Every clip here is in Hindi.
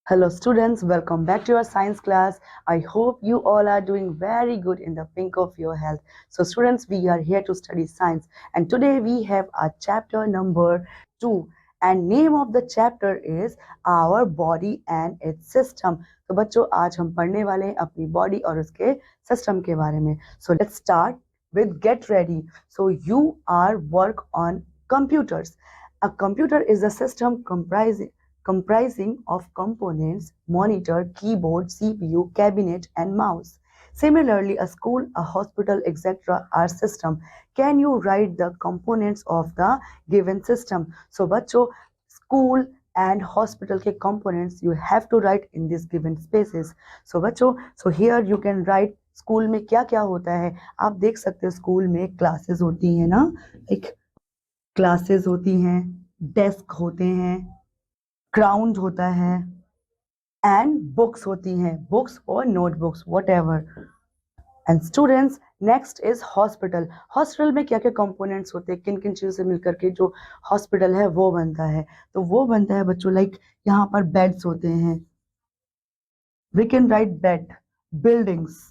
Hello students, welcome back to your science class. I hope you all are doing very good in the pink of your health. So students, we are here to study science and today we have our chapter number 2 and name of the chapter is our body and its system. तो बच्चों आज हम पढ़ने वाले हैं अपनी बॉडी और उसके सिस्टम के बारे में. So let's start with get ready. So you are work on computers. A computer is a system comprising of components, monitor, keyboard, CPU, cabinet, and mouse. Similarly, a school, a hospital, etc. are system. Can you write the components of the given system? So, बच्चों, school and hospital के components you have to write in these given spaces. So, बच्चों, so here you can write school में क्या क्या होता है. आप देख सकते हो स्कूल में क्लासेस होती हैं ना, एक क्लासेस होती हैं, डेस्क होते हैं, ग्राउंड होता है एंड बुक्स होती हैं, बुक्स और notebooks what ever. And students, next is hospital. Hospital में क्या क्या कंपोनेंट्स होते हैं, किन किन चीज़ों से मिलकर के जो हॉस्पिटल है वो बनता है. तो वो बनता है बच्चों लाइक यहाँ पर बेड्स होते हैं, we can write bed, buildings.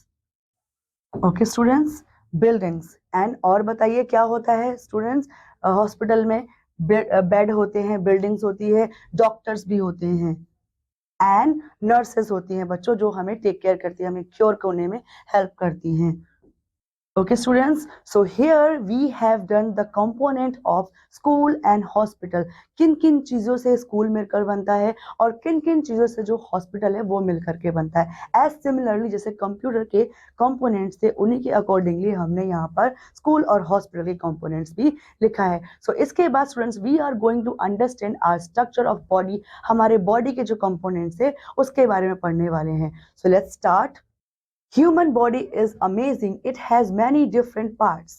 Okay students, buildings. And और बताइए क्या होता है स्टूडेंट्स हॉस्पिटल में. बेड होते हैं, बिल्डिंग्स होती है, डॉक्टर्स भी होते हैं एंड नर्सेस होती हैं बच्चों, जो हमें टेक केयर करती है, हमें क्योर करने में हेल्प करती हैं. Okay students, so here we have done the component of school and hospital. किन किन चीज़ों से स्कूल मिलकर बनता है और किन किन चीज़ों से जो हॉस्पिटल है वो मिलकर के बनता है. एज सिमिलरली जैसे कंप्यूटर के कंपोनेंट्स थे उन्हीं के अकॉर्डिंगली हमने यहाँ पर स्कूल और हॉस्पिटल के कंपोनेंट्स भी लिखा है. सो इसके बाद students we are going to understand our structure of body. हमारे बॉडी के जो कंपोनेंट्स है उसके बारे में पढ़ने वाले हैं. So let's start. Human body is amazing. It has many different parts.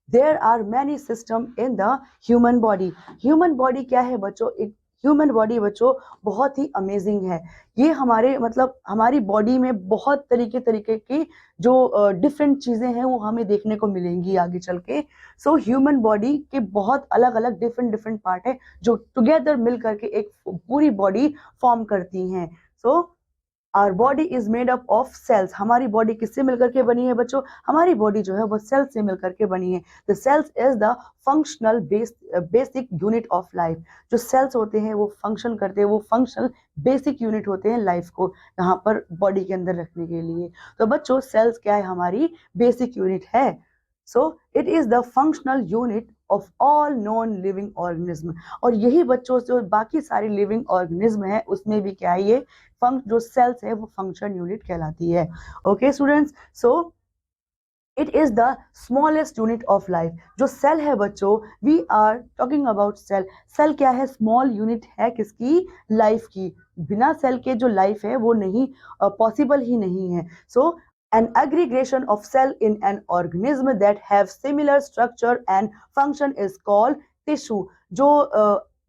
There are many systems in the human body. Human body क्या है बच्चों? एक ह्यूमन बॉडी बच्चों बहुत ही अमेजिंग है. ये हमारे मतलब हमारी बॉडी में बहुत तरीके की जो डिफरेंट चीज़ें हैं वो हमें देखने को मिलेंगी आगे चल के. सो ह्यूमन बॉडी के बहुत अलग अलग डिफरेंट पार्ट है जो टुगेदर मिल करके एक पूरी बॉडी फॉर्म करती हैं. सो Our body is made up of cells. हमारी बॉडी किससे मिलकर के बनी है बच्चों? हमारी बॉडी जो है वो सेल्स से मिलकर के बनी है. The cells is the functional basic unit of life. जो सेल्स होते हैं वो फंक्शन करते हैं, वो फंक्शनल बेसिक यूनिट होते हैं लाइफ को यहाँ पर बॉडी के अंदर रखने के लिए. तो बच्चों सेल्स क्या है? हमारी बेसिक यूनिट है. सो it is the functional unit of all non living organism. और यही बच्चों जो बाकी सारी लिविंग ऑर्गेनिज्म है उसमें भी क्या है, ये जो सेल्स है वो फंक्शन यूनिट कहलाती है. Okay students, so it is the smallest unit of life. जो सेल है बच्चों, we are talking about cell. Cell क्या है? स्मॉल यूनिट है किसकी? लाइफ की. बिना सेल के जो लाइफ है वो नहीं पॉसिबल ही नहीं है. सो an aggregation of cell in an organism that have similar structure and function is called tissue.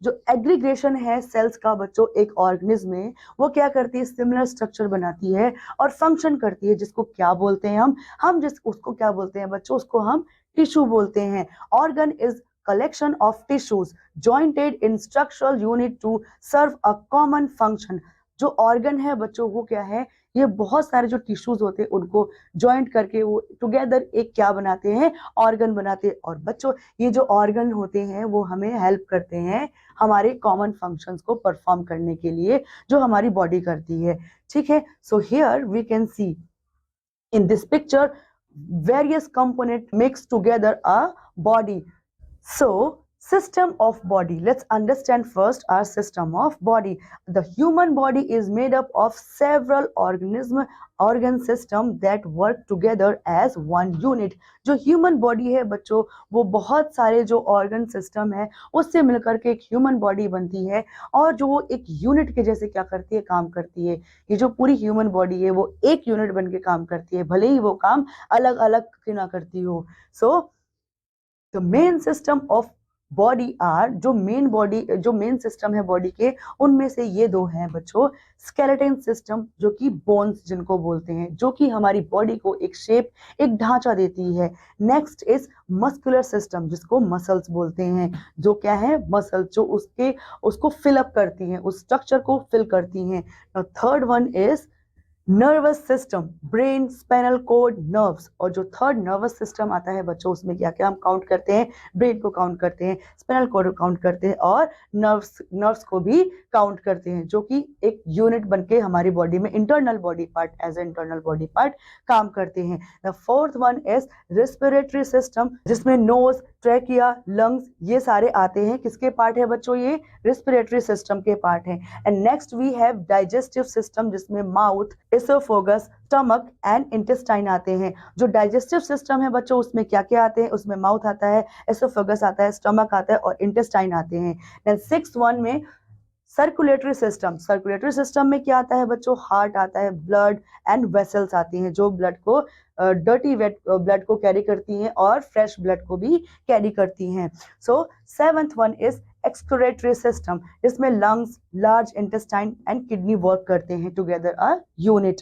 जो एग्रीगेशन है सेल्स का बच्चों एक ऑर्गेनिज्म में, वो क्या करती है? सिमिलर स्ट्रक्चर बनाती है और फंक्शन करती है, जिसको क्या बोलते हैं हम उसको क्या बोलते हैं बच्चों? उसको हम टिश्यू बोलते हैं. Organ is collection of tissues jointed in structural unit to serve a common function. जो ऑर्गन है बच्चों वो क्या है? ये बहुत सारे जो टिश्यूज होते हैं उनको ज्वाइंट करके वो टुगेदर एक क्या बनाते हैं? ऑर्गन बनाते हैं. और बच्चों ये जो ऑर्गन होते हैं वो हमें हेल्प करते हैं हमारे कॉमन फंक्शंस को परफॉर्म करने के लिए जो हमारी बॉडी करती है. ठीक है. So here we can see in this picture various component mixed together a body. So system of body, let's understand first our system of body. The human body is made up of several organ system that work together as one unit. जो human body है बच्चों वो बहुत सारे जो organ system है उससे मिलकर के एक human body बनती है और जो वो एक unit के जैसे क्या करती है? काम करती है. ये जो पूरी human body है वो एक unit बन के काम करती है, भले ही वो काम अलग अलग क्यों ना करती हो. So the main system of body are, जो मेन सिस्टम है बॉडी के, उनमें से ये दो हैं बच्चों, स्केलेटन सिस्टम जो कि बोन्स जिनको बोलते हैं, जो कि हमारी बॉडी को एक शेप, एक ढांचा देती है। नेक्स्ट इज मस्कुलर सिस्टम जिसको मसल्स बोलते हैं, जो क्या है, मसल्स जो उसको फिल अप करती हैं, उस स्ट्रक्चर को फिल करती हैं। Third one is nervous system, brain, spinal cord, nerves. और जो थर्ड नर्वस सिस्टम आता है बच्चों, उसमें क्या क्या हम काउंट करते हैं, ब्रेन को काउंट करते हैं, स्पाइनल कोड को काउंट करते हैं और नर्व्स को भी काउंट करते हैं, जो कि एक यूनिट बनके हमारी बॉडी में internal body part, as a internal body part काम करते हैं। The fourth one is respiratory system, जिसमें नोज, ट्रैकिया, लंग्स ये सारे आते हैं। किसके पार्ट है बच्चों, ये रेस्पिरेटरी सिस्टम के पार्ट हैं। And next we have digestive system, जिसमें mouth, oesophagus, stomach and intestine आते हैं। जो डाइजेस्टिव सिस्टम है बच्चों, उसमें क्या क्या आते हैं, उसमें माउथ आता है, एसोफेगस आता है, स्टमक आता है और इंटेस्टाइन आते हैं। देन सिक्स्थ वन में सर्कुलेटरी सिस्टम, सर्कुलेटरी सिस्टम में क्या आता है बच्चों, हार्ट आता है, ब्लड एंड वेसल्स आती हैं, जो ब्लड को डर्टी वेट ब्लड को कैरी करती हैं और फ्रेश ब्लड को भी कैरी करती हैं। So seventh one is excretory system, जिसमें lungs, large intestine and kidney work करते हैं together a unit.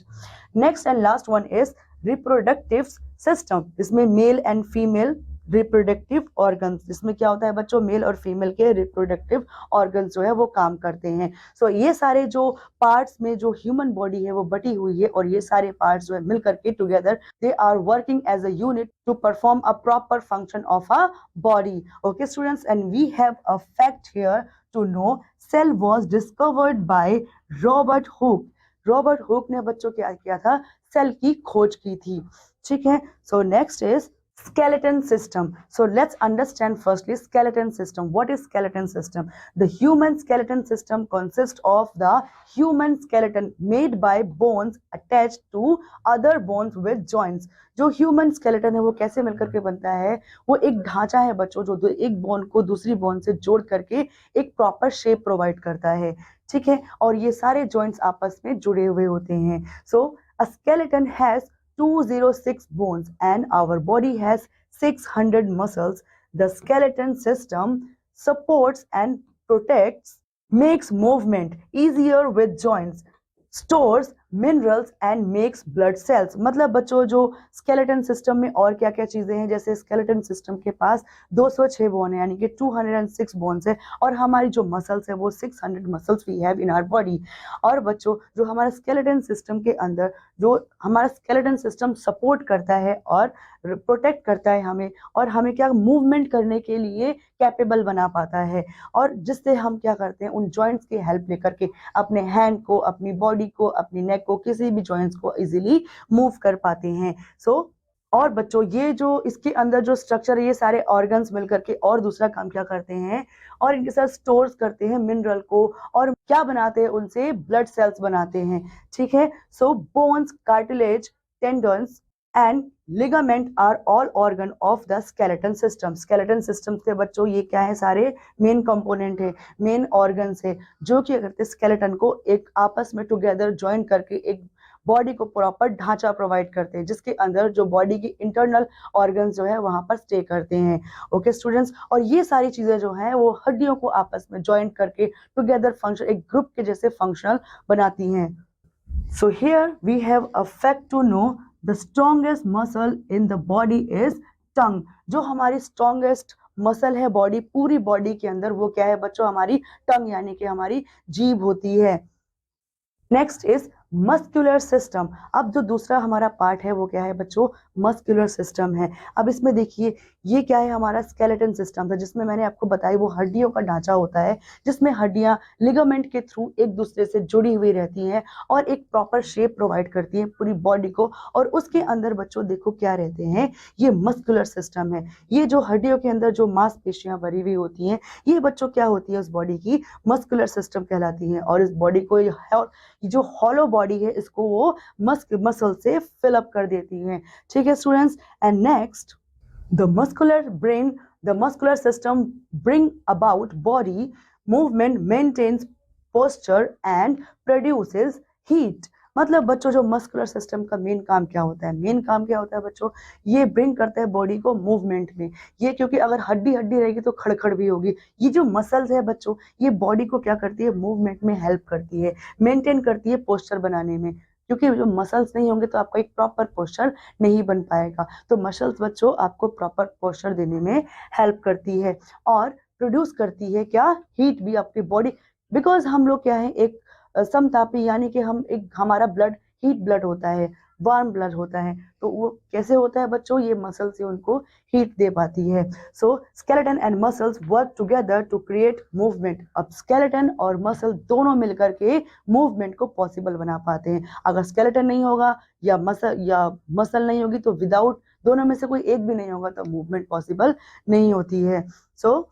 Next and last one is reproductive system, जिसमें male and female reproductive organs, जिसमें क्या होता है बच्चों, मेल और फीमेल के रिप्रोडक्टिव ऑर्गन्स जो है वो काम करते हैं। सो ये सारे जो पार्ट्स में जो ह्यूमन बॉडी है वो बटी हुई है, और ये सारे पार्ट्स जो है मिलकर के together they are working as a unit to perform a proper function of a body. Okay students, and we have a fact here to know, cell was discovered by Robert Hooke. Robert Hooke ने बच्चों क्या किया था, सेल की खोज की थी। ठीक है, सो next is skeleton system. So let's understand firstly skeleton system. What is skeleton system? The human skeleton system consists of the human skeleton made by bones attached to other bones with joints. जो ह्यूमन स्केलेटन है वो कैसे मिलकर के बनता है, वो एक ढांचा है बच्चों, जो एक बोन को दूसरी बोन से जोड़ करके एक प्रॉपर शेप प्रोवाइड करता है। ठीक है, और ये सारे जॉइंट्स आपस में जुड़े हुए होते हैं। So a skeleton has 206 bones and our body has 600 muscles. The skeleton system supports and protects, makes movement easier with joints, stores minerals and makes blood cells. मतलब बच्चों जो स्केलेटन सिस्टम में और क्या क्या चीजें हैं, जैसे स्केलेटन सिस्टम के पास 206 बोन है, यानी कि 206 बोन्स है, और हमारी जो मसल्स है वो 600 muscles we have in our body. और बच्चों जो हमारा स्केलेटन सिस्टम के अंदर, जो हमारा स्केलेटन सिस्टम सपोर्ट करता है और प्रोटेक्ट करता है हमें, और हमें क्या मूवमेंट करने के लिए कैपेबल बना पाता है, और जिससे हम क्या करते हैं, उन जॉइंट्स की हेल्प लेकर के अपने हैंड को, अपनी बॉडी को, अपनी नेक को, किसी भी जॉइंट्स को इजीली मूव कर पाते हैं। और बच्चों ये जो इसके अंदर जो स्ट्रक्चर है, ये सारे ऑर्गन्स मिलकर के और दूसरा काम क्या करते हैं, और इनके साथ स्टोर्स करते हैं मिनरल को, और क्या बनाते हैं, उनसे ब्लड सेल्स बनाते हैं। ठीक है, so bones, cartilage, tendons and ligament are all organ of the skeleton system. Skeleton system के बच्चों ये क्या है, सारे मेन कंपोनेंट है, मेन ऑर्गन्स है, जो क्या करते हैं, स्केलेटन को एक आपस में टुगेदर ज्वाइन करके एक बॉडी को प्रॉपर ढांचा प्रोवाइड करते हैं, जिसके अंदर जो बॉडी की इंटरनल ऑर्गन्स जो है वहां पर स्टे करते हैं। ओके स्टूडेंट्स, और ये सारी चीजें जो हैं वो हड्डियों को आपस में ज्वाइन करके टुगेदर फंक्शन, एक ग्रुप के जैसे फंक्शनल बनाती हैं। So here we have a fact to know, the strongest muscle in the body is tongue. जो हमारी स्ट्रॉन्गेस्ट मसल है बॉडी, पूरी बॉडी के अंदर, वो क्या है बच्चों, हमारी टंग, यानी कि हमारी जीभ होती है। Next is muscular system. अब जो दूसरा हमारा पार्ट है वो क्या है बच्चों, मस्कुलर सिस्टम है। अब इसमें देखिए ये क्या है, हमारा स्केलेटन सिस्टम था, जिसमें मैंने आपको बताया वो हड्डियों का ढांचा होता है, जिसमें हड्डियां लिगामेंट के थ्रू एक दूसरे से जुड़ी हुई रहती हैं और एक प्रॉपर शेप प्रोवाइड करती हैं पूरी बॉडी को। और उसके अंदर बच्चों देखो क्या रहते हैं, ये मस्कुलर सिस्टम है। ये जो हड्डियों के अंदर जो मांसपेशियां भरी हुई होती हैं, ये बच्चों क्या होती है, उस बॉडी की मस्कुलर सिस्टम कहलाती है। और इस बॉडी को जो हॉलो बॉडी है, इसको वो मसल से फिल अप कर देती है। ठीक है students, and next the muscular system bring about body movement, maintains posture and produces heat. मतलब बच्चों जो मस्कुलर सिस्टम का मेन काम क्या होता है, मेन काम क्या होता है बच्चों, ये ब्रिंग करता है बॉडी को मूवमेंट में। ये क्योंकि अगर हड्डी हड्डी रहेगी तो खड़खड़ भी होगी। ये जो मसल्स है बच्चों, ये बॉडी को क्या करती है, मूवमेंट में हेल्प करती है, मेंटेन करती है पोस्चर बनाने में। क्योंकि जो मसल्स नहीं होंगे तो आपका एक प्रॉपर पोस्चर नहीं बन पाएगा। तो मसल्स बच्चों आपको प्रॉपर पोस्चर देने में हेल्प करती है और प्रोड्यूस करती है क्या, हीट भी आपकी बॉडी। बिकॉज हम लोग क्या है, एक समतापी, यानी कि हम एक, हमारा ब्लड हीट ब्लड होता है, वार्म ब्लड होता है। तो वो कैसे होता है बच्चों, ये मसल से उनको हीट दे पाती है। So skeleton and muscles work together to create movement. अब स्केलेटन और मसल दोनों मिलकर के मूवमेंट को पॉसिबल बना पाते हैं। अगर स्केलेटन नहीं होगा या मसल नहीं होगी तो विदाउट दोनों में से कोई एक भी नहीं होगा तो मूवमेंट पॉसिबल नहीं होती है। सो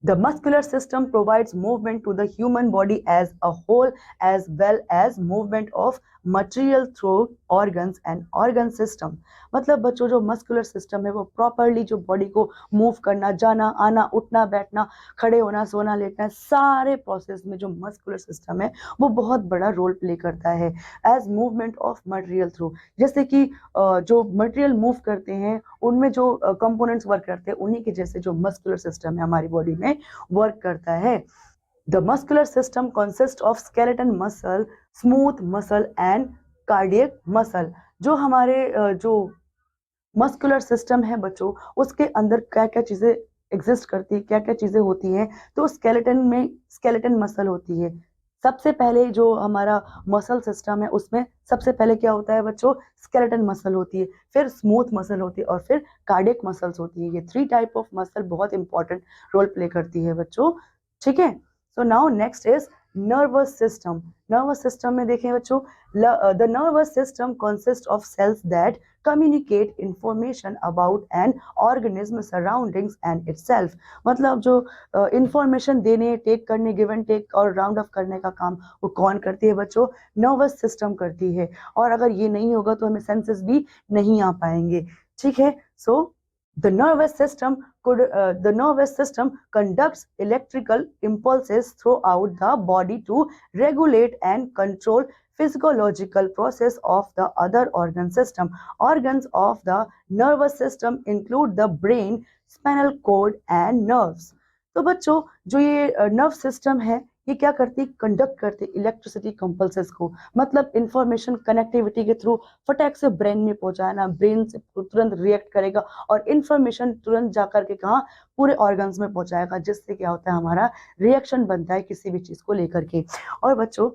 the muscular system provides movement to the human body as a whole, as well as movement of material through organs and organ system। मतलब बच्चों जो मस्कुलर सिस्टम है वो प्रॉपरली जो बॉडी को मूव करना, जाना आना, उठना बैठना, खड़े होना, सोना लेटना, सारे प्रोसेस में जो मस्कुलर सिस्टम है वो बहुत बड़ा रोल प्ले करता है। As movement of material through, जैसे कि जो मटेरियल मूव करते हैं उनमें जो कंपोनेंट्स वर्क करते हैं, उन्हीं के जैसे जो मस्कुलर सिस्टम है हमारी बॉडी में वर्क करता है। The muscular system consist of skeleton muscle, smooth muscle and cardiac muscle. जो हमारे जो मस्कुलर सिस्टम है बच्चों, उसके अंदर क्या क्या चीजें एग्जिस्ट करती है, क्या क्या चीजें होती हैं। तो स्केलेटन में स्केलेटन मसल होती है। सबसे पहले जो हमारा मसल सिस्टम है उसमें सबसे पहले क्या होता है बच्चों, स्केलेटन मसल होती है, फिर स्मूथ मसल होती है और फिर कार्डियक मसल्स होती है। ये 3 टाइप ऑफ मसल बहुत इंपॉर्टेंट रोल प्ले करती है बच्चों, ठीक है। So now next is nervous system. Nervous system में देखें बच्चों, the nervous system consist of cells that communicate information about an organism surroundings and itself। मतलब जो इंफॉर्मेशन देने, टेक करने, गिव एंड टेक और राउंड ऑफ करने का काम वो कौन करती है बच्चों, नर्वस सिस्टम करती है। और अगर ये नहीं होगा तो हमें सेंसेस भी नहीं आ पाएंगे, ठीक है। सो the nervous system conducts electrical impulses throughout the body to regulate and control physiological process of the other organ system। Organs of the nervous system include the brain, spinal cord and nerves। तो बच्चों जो ये नर्व सिस्टम है ये क्या करती, कंडक्ट करती इलेक्ट्रिसिटी कंपल्सेस को। मतलब इंफॉर्मेशन कनेक्टिविटी के थ्रू फटाक से ब्रेन में पहुंचाना, ब्रेन से तुरंत रिएक्ट करेगा और इंफॉर्मेशन तुरंत जाकर के कहाँ, पूरे ऑर्गन्स में पहुंचाएगा, जिससे क्या होता है हमारा रिएक्शन बनता है किसी भी चीज को लेकर के। और बच्चों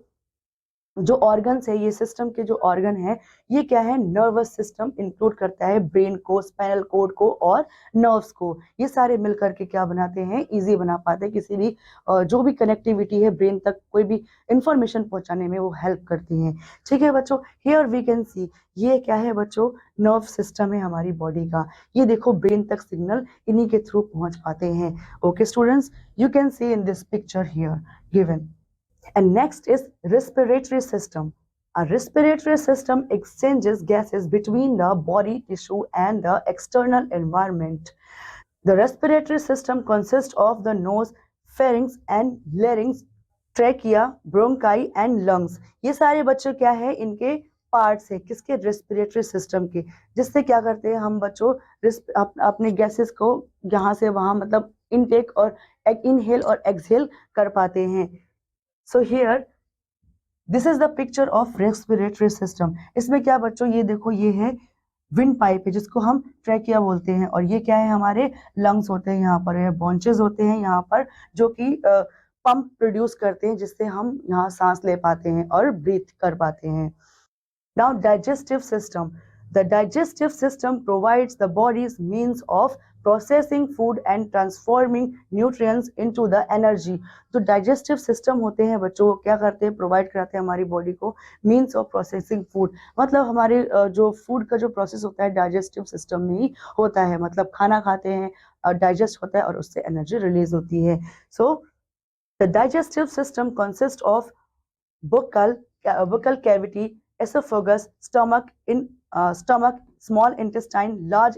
जो ऑर्गन्स है, ये सिस्टम के जो ऑर्गन है ये क्या है, नर्वस सिस्टम इंक्लूड करता है ब्रेन को, स्पाइनल कोड को और नर्व्स को। ये सारे मिलकर के क्या बनाते हैं, इजी बना पाते हैं किसी भी जो भी कनेक्टिविटी है ब्रेन तक, कोई भी इंफॉर्मेशन पहुंचाने में वो हेल्प करती हैं, ठीक है बच्चों। हियर वी कैन सी, ये क्या है बच्चों, नर्व सिस्टम है हमारी बॉडी का। ये देखो ब्रेन तक सिग्नल इन्हीं के थ्रू पहुंच पाते हैं। Okay students, you can see in this picture here given. And next is respiratory system। A respiratory system exchanges gases between the body tissue and the external environment। The respiratory system consists of the nose, pharynx and larynx, trachea, bronchi and lungs। ये सारे बच्चों क्या है, इनके पार्ट्स है किसके, रेस्पिरेटरी सिस्टम के। जिससे क्या करते हैं हम बच्चों, अपने गैसेस को यहाँ से वहां मतलब इनटेक और इनहेल और एक्सहेल कर पाते हैं। So here this is the picture of respiratory system। इसमें क्या बच्चों, ये देखो ये है विंड पाइप है जिसको हम ट्रैकिया बोलते हैं, और ये क्या है, हमारे लंग्स होते हैं, यहाँ पर ब्रोंचेस होते हैं यहाँ पर, जो कि पंप प्रोड्यूस करते हैं जिससे हम यहाँ सांस ले पाते हैं और ब्रीथ कर पाते हैं। Now digestive system। The digestive system provides the body's means of processing food and transforming nutrients into the energy। जो digestive system होते हैं बच्चों क्या करते हैं, प्रोवाइड कराते हैं हमारी बॉडी को means of processing food। मतलब हमारे जो फूड का जो प्रोसेस होता है डाइजेस्टिव सिस्टम में ही होता है। मतलब खाना खाते हैं, डाइजेस्ट होता है और उससे एनर्जी रिलीज होती है। So the digestive system consist of buccal cavity, esophagus, stomach, small intestine, large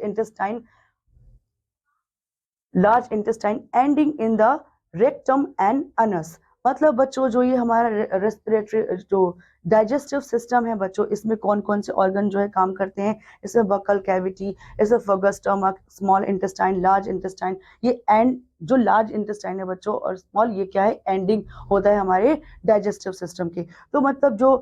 intestine ending in the rectum and anus। मतलब बच्चों जो ये हमारा रेस्पिरेटरी जो डाइजेस्टिव सिस्टम है बच्चों, इसमें कौन कौन से ऑर्गन जो है काम करते हैं, इसमें buccal cavity, oesophagus, stomach, small intestine, large intestine, ये एंड जो लार्ज इंटेस्टाइन है बच्चों और स्मॉल, ये क्या है, एंडिंग होता है हमारे डाइजेस्टिव सिस्टम के। तो मतलब जो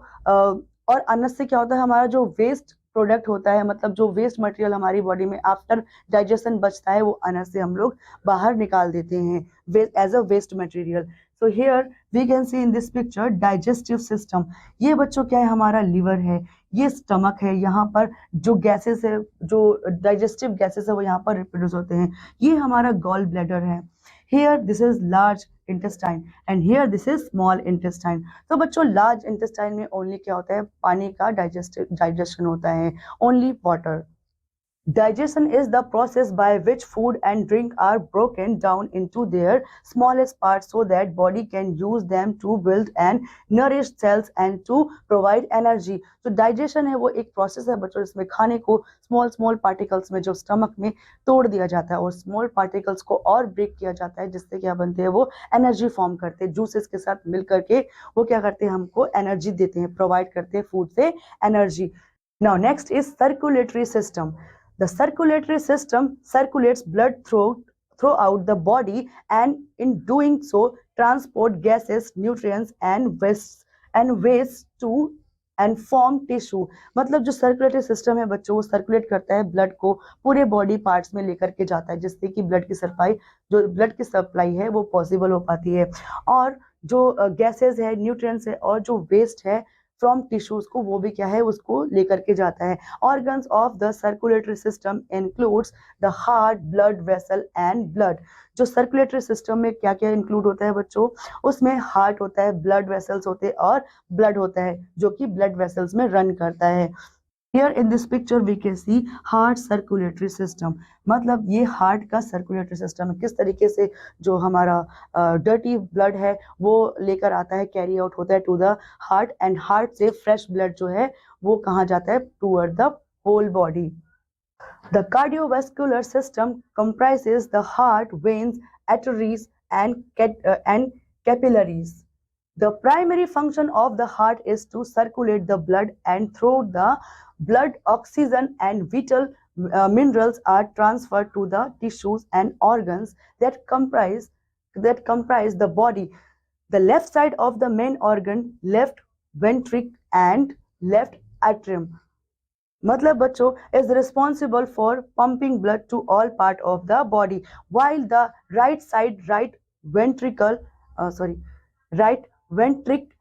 और अन्न से क्या होता है, हमारा जो वेस्ट प्रोडक्ट होता है, मतलब जो वेस्ट मटेरियल हमारी बॉडी में आफ्टर डाइजेशन बचता है, वो अन्न से हम लोग बाहर निकाल देते हैं as a waste material. So here we can see in this picture digestive system. ये बच्चों क्या है, हमारा लिवर है, ये स्टमक है, यहाँ पर जो गैसेस है, जो डाइजेस्टिव गैसेस है वो यहाँ पर रिप्रोड्यूस होते हैं। ये हमारा गॉल ब्लैडर है। Here this is large intestine and here this is small intestine. तो बच्चों लार्ज इंटेस्टाइन में ओनली क्या होता है, पानी का डाइजेशन होता है, only water. Digestion is the process by which food and drink are broken down into their smallest parts so that body can use them to build and nourish cells and to provide energy. तो digestion है वो एक process है बच्चों, इसमें खाने को small particles में जो stomach में तोड़ दिया जाता है और small particles को और break किया जाता है, जिससे क्या बनते हैं, वो energy form करते हैं, juices के साथ मिल करके वो क्या करते हैं, हमको energy देते हैं, provide करते हैं food से energy. Now next is circulatory system. The circulatory system circulates blood throughout the body and in doing so transport gases, nutrients and waste to and form tissue. मतलब जो सर्कुलेटरी सिस्टम है बच्चों, वो सर्कुलेट करता है ब्लड को पूरे बॉडी पार्ट्स में लेकर के जाता है, जिससे कि ब्लड की सप्लाई है वो पॉसिबल हो पाती है। और जो गैसेस है, न्यूट्रिएंट्स है और जो वेस्ट है फ्रॉम टिश्यूज को, वो भी क्या है, उसको लेकर के जाता है। Organs of the circulatory system includes the heart, blood vessel and blood. जो सर्कुलेटरी सिस्टम में क्या क्या इंक्लूड होता है बच्चों, उसमें हार्ट होता है, ब्लड वेसल्स होते हैं और ब्लड होता है, जो कि ब्लड वेसल्स में रन करता है। Here in this picture we can see heart circulatory system. मतलब ये हार्ट का सर्कुलेटरी सिस्टम है, किस तरीके से जो हमारा डर्टी ब्लड है वो लेकर आता है, कैरी आउट होता है to the heart, and heart से फ्रेश ब्लड जो है वो कहाँ जाता है, toward the whole body. The cardiovascular system comprises the heart, veins, arteries, and capillaries. The primary function of the heart is to circulate the blood, and through the blood, oxygen and vital minerals are transferred to the tissues and organs that comprise the body. The left side of the main organ, left ventricle and left atrium, मतलब बच्चों, is responsible for pumping blood to all part of the body, while the right side, right ventricle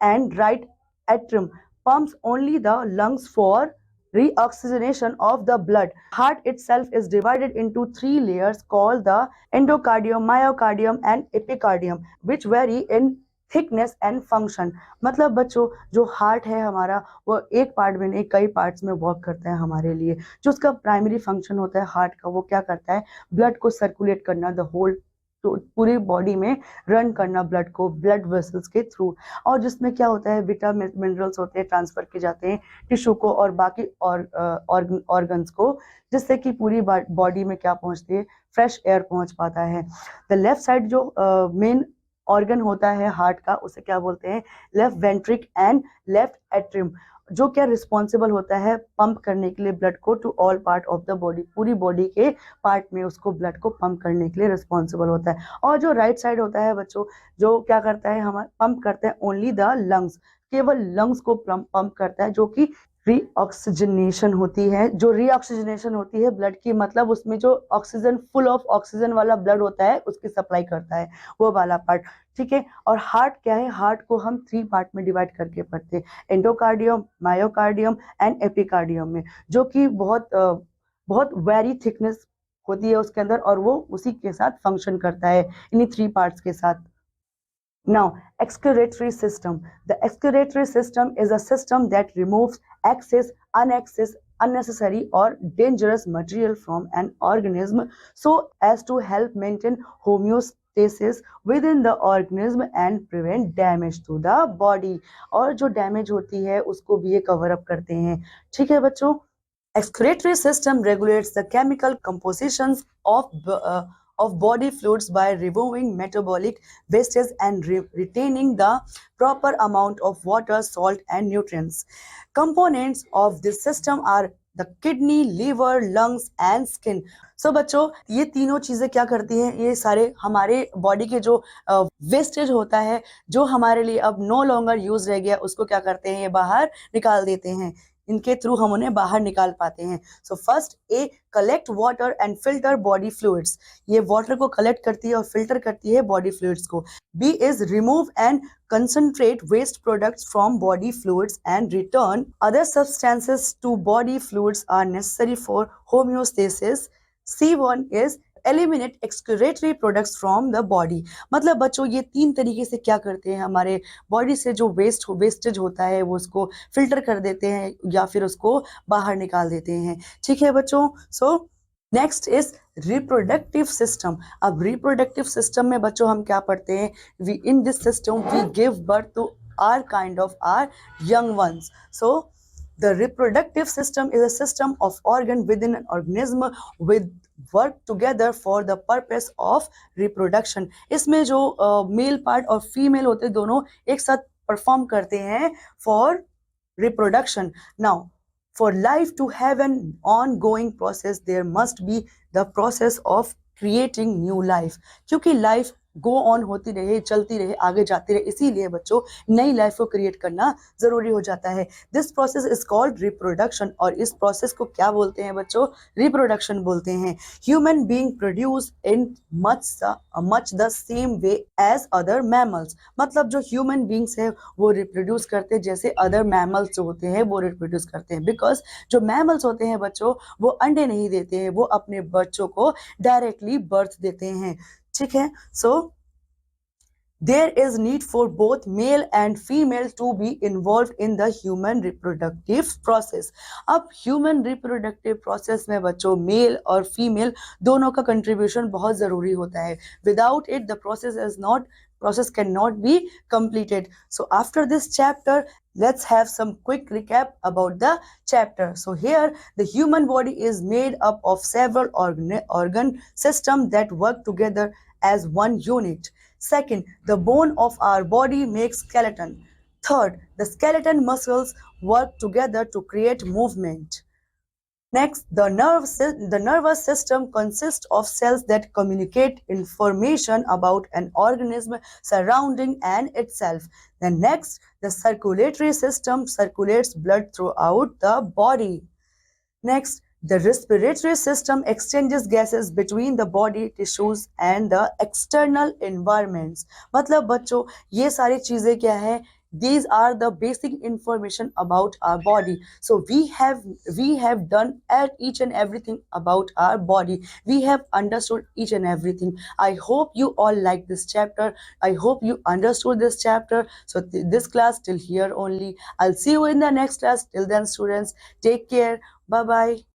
and right atrium pumps only the lungs for reoxygenation of the blood. Heart itself is divided into three layers called the endocardium, myocardium and epicardium, which vary in thickness and function. मतलब बच्चों जो हार्ट है हमारा, वो एक पार्ट में नहीं कई पार्ट्स में वर्क करता है हमारे लिए। जो उसका प्राइमरी फंक्शन होता है हार्ट का, वो क्या करता है, ब्लड को सर्कुलेट करना, द होल तो पूरी बॉडी में रन करना ब्लड को, ब्लड वेसल्स के थ्रू। और जिसमें क्या होता है, विटामिन मिनरल्स होते हैं, ट्रांसफर किए जाते हैं टिश्यू को और बाकी ऑर्गन्स को, जिससे कि पूरी बॉडी में क्या पहुंचती है, फ्रेश एयर पहुंच पाता है। द लेफ्ट साइड जो मेन ऑर्गन होता है हार्ट का, उसे क्या बोलते हैं, लेफ्ट वेंट्रिक एंड लेफ्ट एट्रियम, जो क्या रिस्पॉन्सिबल होता है पंप करने के लिए ब्लड को to all part of the body, पूरी बॉडी के पार्ट में उसको ब्लड को पंप करने के लिए रिस्पॉन्सिबल होता है। और जो राइट साइड होता है बच्चों, जो क्या करता है, हमारा पंप करता है ओनली द लंग्स, केवल लंग्स को पंप करता है, जो कि रीऑक्सीजनेशन होती है। जो रीऑक्सीजनेशन होती है ब्लड की, मतलब उसमें जो ऑक्सीजन, फुल ऑफ ऑक्सीजन वाला ब्लड होता है, उसकी सप्लाई करता है वो वाला पार्ट, ठीक है। और हार्ट क्या है, हार्ट को हम 3 पार्ट में डिवाइड करके पढ़ते हैं, एंडोकार्डियम, मायोकार्डियम एंड एपिकार्डियम में, जो कि बहुत वेरी थिकनेस होती है उसके अंदर, और वो उसी के साथ फंक्शन करता है, इन्हीं 3 पार्ट्स के साथ। Now, excretory system. The excretory system is a system that removes excess, unnecessary or dangerous material from an organism so as to help maintain homeostasis within the organism and prevent damage to the body. और जो डैमेज होती है उसको भी ये कवर अप करते हैं, ठीक है बच्चों। Excretory system regulates the chemical compositions of body fluids by removing metabolic wastage and retaining the proper amount of water, salt, and nutrients. Components of this system are the kidney, liver, lungs, and skin. सो बच्चों, ये तीनों चीजें क्या करती हैं, ये सारे हमारे बॉडी के जो वेस्टेज होता है, जो हमारे लिए अब नो लॉन्गर यूज रह गया, उसको क्या करते हैं, ये बाहर निकाल देते हैं। इनके थ्रू हम उन्हें बाहर निकाल पाते हैं। So first, a collect water and filter body fluids. ये वाटर को कलेक्ट करती है और फिल्टर करती है बॉडी फ्लूइड्स को। B is remove and concentrate waste products from body fluids and return other substances to body fluids are necessary for homeostasis. C1 is eliminate excretory products from the body। मतलब बच्चों, ये तीन तरीके से क्या करते हैं, हमारे बॉडी से जो वेस्टेज होता है वो उसको फिल्टर कर देते हैं या फिर उसको बाहर निकाल देते हैं। ठीक है बच्चों। So next is reproductive system. अब रिप्रोडक्टिव सिस्टम में बच्चों हम क्या पढ़ते हैं, we in this system we give birth to our kind of our young ones. So the reproductive system is a system of organ within an organism with work together for the purpose of reproduction। इसमें जो मेल पार्ट और फीमेल होते हैं, दोनों एक साथ परफॉर्म करते हैं for reproduction। Now, for life to have an ongoing process, there must be the process of creating new life। क्योंकि लाइफ गो ऑन होती रहे, चलती रहे, आगे जाती रहे, इसीलिए बच्चों नई लाइफ को क्रिएट करना जरूरी हो जाता है। This process is called reproduction, और इस प्रोसेस को क्या बोलते हैं बच्चों, रिप्रोडक्शन बोलते हैं। Human being produce in much the same way as other mammals. मतलब जो ह्यूमन बींग्स है वो रिप्रोड्यूस करते हैं जैसे अदर मैमल्स जो होते हैं वो रिप्रोड्यूस करते हैं। बिकॉज जो मैमल्स होते हैं बच्चों, वो अंडे नहीं देते हैं, वो अपने बच्चों को डायरेक्टली बर्थ देते हैं। ठीक है। सो there is need for both male and female to be involved in the human reproductive process। अब human reproductive process में बच्चों मेल और फीमेल दोनों का कंट्रीब्यूशन बहुत जरूरी होता है। Without it the process cannot be completed। So after this chapter, let's have some quick recap about the chapter। So here the human body is made up of several organ systems that work together as one unit। Second, the bone of our body makes skeleton। Third, the skeleton muscles work together to create movement। Next, the nervous system consists of cells that communicate information about an organism surrounding and itself। Then next, the circulatory system circulates blood throughout the body। Next, the respiratory system exchanges gases between the body tissues and the external environments। मतलब बच्चों, ये सारी चीजें क्या है, these are the basic information about our body। So we have done each and everything about our body, we have understood each and everything। I hope you all like this chapter, I hope you understood this chapter। So this class till here only, I'll see you in the next class। Till then students, take care, bye bye।